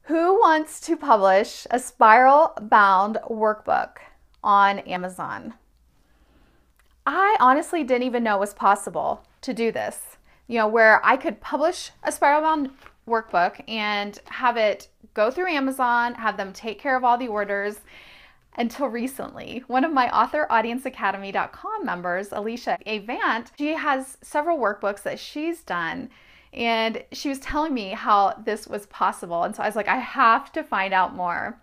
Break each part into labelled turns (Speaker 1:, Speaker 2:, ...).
Speaker 1: Who wants to publish a spiral bound workbook on Amazon? I honestly didn't even know it was possible to do this, where I could publish a spiral bound workbook and have it go through Amazon, have them take care of all the orders. Until recently, one of my authoraudienceacademy.com members, Alicia Avant, she has several workbooks that she's done, and she was telling me how this was possible. And so I was like, I have to find out more.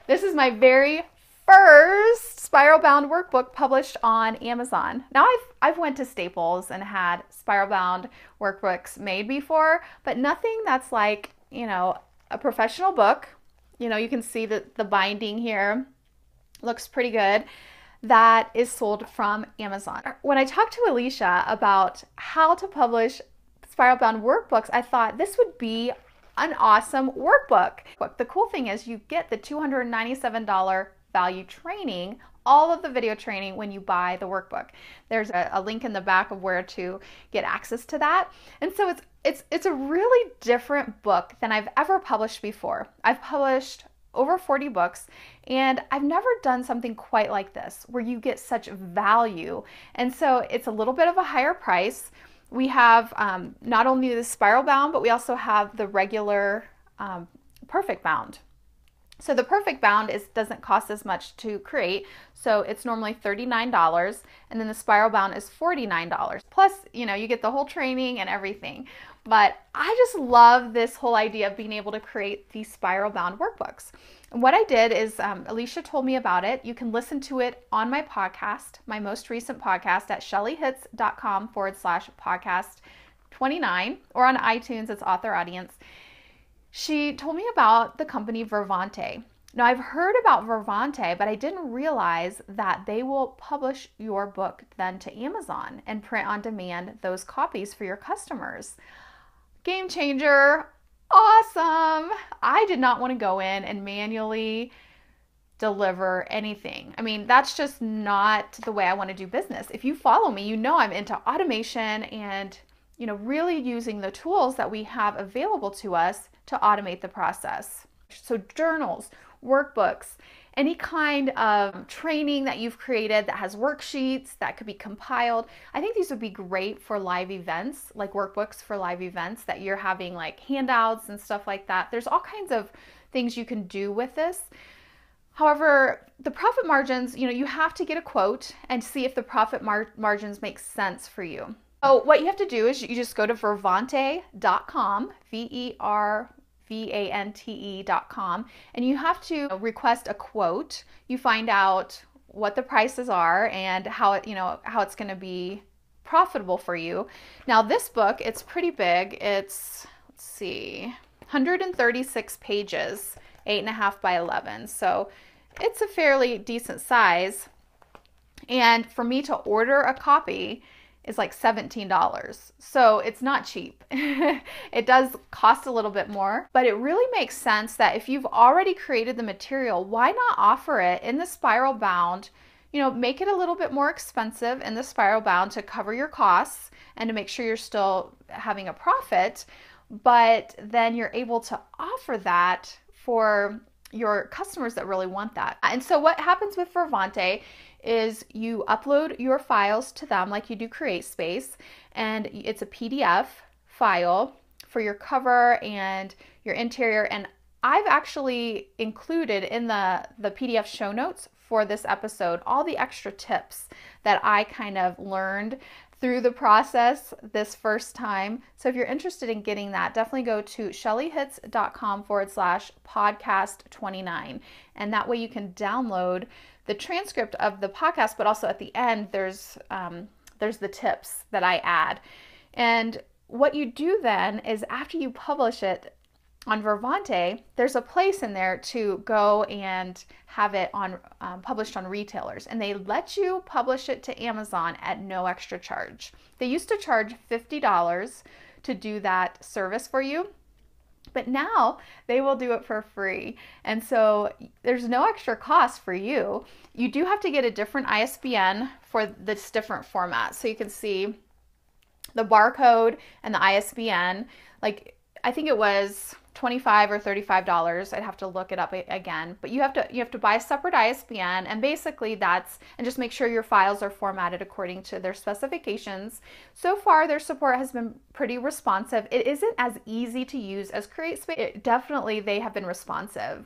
Speaker 1: This is my very first spiral bound workbook published on Amazon. Now I've went to Staples and had spiral bound workbooks made before, but nothing that's like, a professional book. You can see that the binding here looks pretty good, that is sold from Amazon. When I talked to Alicia about how to publish spiral bound workbooks, I thought this would be an awesome workbook. The cool thing is you get the $297 value training, all of the video training when you buy the workbook. There's a link in the back of where to get access to that. And so it's a really different book than I've ever published before. I've published over 40 books, and I've never done something quite like this where you get such value. And so it's a little bit of a higher price. We have not only the spiral bound, but we also have the regular perfect bound. So the perfect bound doesn't cost as much to create. So it's normally $39, and then the spiral bound is $49. Plus, you get the whole training and everything. But I just love this whole idea of being able to create these spiral bound workbooks. And what I did is Alicia told me about it. You can listen to it on my podcast, my most recent podcast at shellyhitz.com/podcast29, or on iTunes, it's Author Audience. She told me about the company Vervante. Now, I've heard about Vervante, but I didn't realize that they will publish your book then to Amazon and print on demand those copies for your customers. Game changer. Awesome. I did not want to go in and manually deliver anything. I mean, that's just not the way I want to do business. If you follow me, I'm into automation and, really using the tools that we have available to us to automate the process. So journals, workbooks, any kind of training that you've created that has worksheets that could be compiled. I think these would be great for live events, like workbooks for live events that you're having, like handouts and stuff like that. There's all kinds of things you can do with this. However, the profit margins, you have to get a quote and see if the profit margins make sense for you. So what you have to do is you just go to vervante.com, VERVANTE.com, and you have to request a quote. You find out what the prices are and how it's going to be profitable for you. Now this book, it's pretty big. It's, 136 pages, 8.5 by 11. So it's a fairly decent size. And for me to order a copy is like $17. So it's not cheap. It does cost a little bit more, but it really makes sense that if you've already created the material, why not offer it in the spiral bound? Make it a little bit more expensive in the spiral bound to cover your costs and to make sure you're still having a profit, but then you're able to offer that for your customers that really want that. And so what happens with Vervante is you upload your files to them like you do CreateSpace, and it's a PDF file for your cover and your interior. And I've actually included in the PDF show notes for this episode all the extra tips that I kind of learned through the process this first time. So if you're interested in getting that, definitely go to shellyhitz.com/podcast29. And that way you can download the transcript of the podcast, but also at the end, there's the tips that I add. And what you do then is after you publish it on Vervante, there's a place in there to go and have it on published on retailers, and they let you publish it to Amazon at no extra charge. They used to charge $50 to do that service for you, but now they will do it for free. And so there's no extra cost for you. You do have to get a different ISBN for this different format. So you can see the barcode and the ISBN. Like, I think it was $25 or $35. I'd have to look it up again, but you have to buy a separate ISBN, and basically and just make sure your files are formatted according to their specifications. So far, their support has been pretty responsive. It isn't as easy to use as CreateSpace. Definitely, they have been responsive.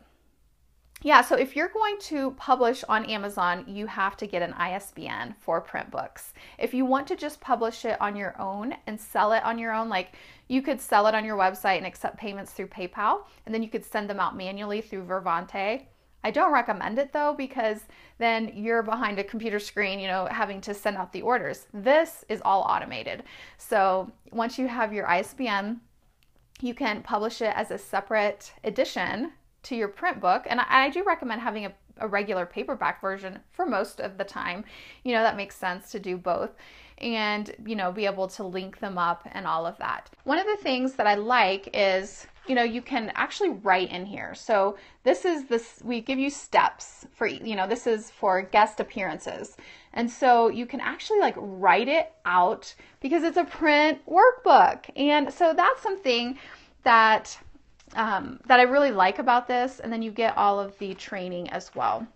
Speaker 1: Yeah, so if you're going to publish on Amazon, you have to get an ISBN for print books. If you want to just publish it on your own and sell it on your own, like you could sell it on your website and accept payments through PayPal, and then you could send them out manually through Vervante. I don't recommend it though, because then you're behind a computer screen, having to send out the orders. This is all automated. So once you have your ISBN, you can publish it as a separate edition to your print book. And I do recommend having a regular paperback version for most of the time. That makes sense to do both, and, be able to link them up and all of that. One of the things that I like is, you can actually write in here. So we give you steps for, this is for guest appearances. And so you can actually write it out because it's a print workbook. And so that's something that I really like about this. And then you get all of the training as well.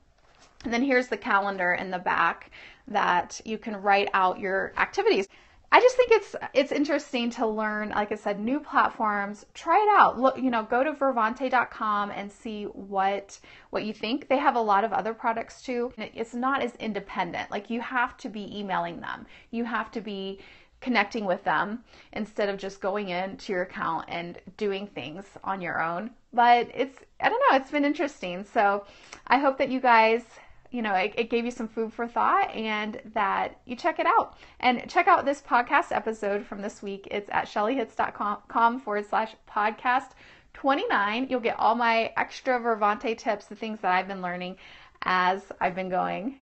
Speaker 1: And then here's the calendar in the back that you can write out your activities. I just think it's interesting to learn, like I said, new platforms. Try it out. Look, go to vervante.com and see what you think. They have a lot of other products too. It's not as independent. Like, you have to be emailing them. You have to be connecting with them instead of just going into your account and doing things on your own. But I don't know, it's been interesting. So I hope that you guys, it gave you some food for thought, and that you check it out. And check out this podcast episode from this week. It's at shellyhits.com/podcast 29. You'll get all my extra Vervante tips, the things that I've been learning as I've been going.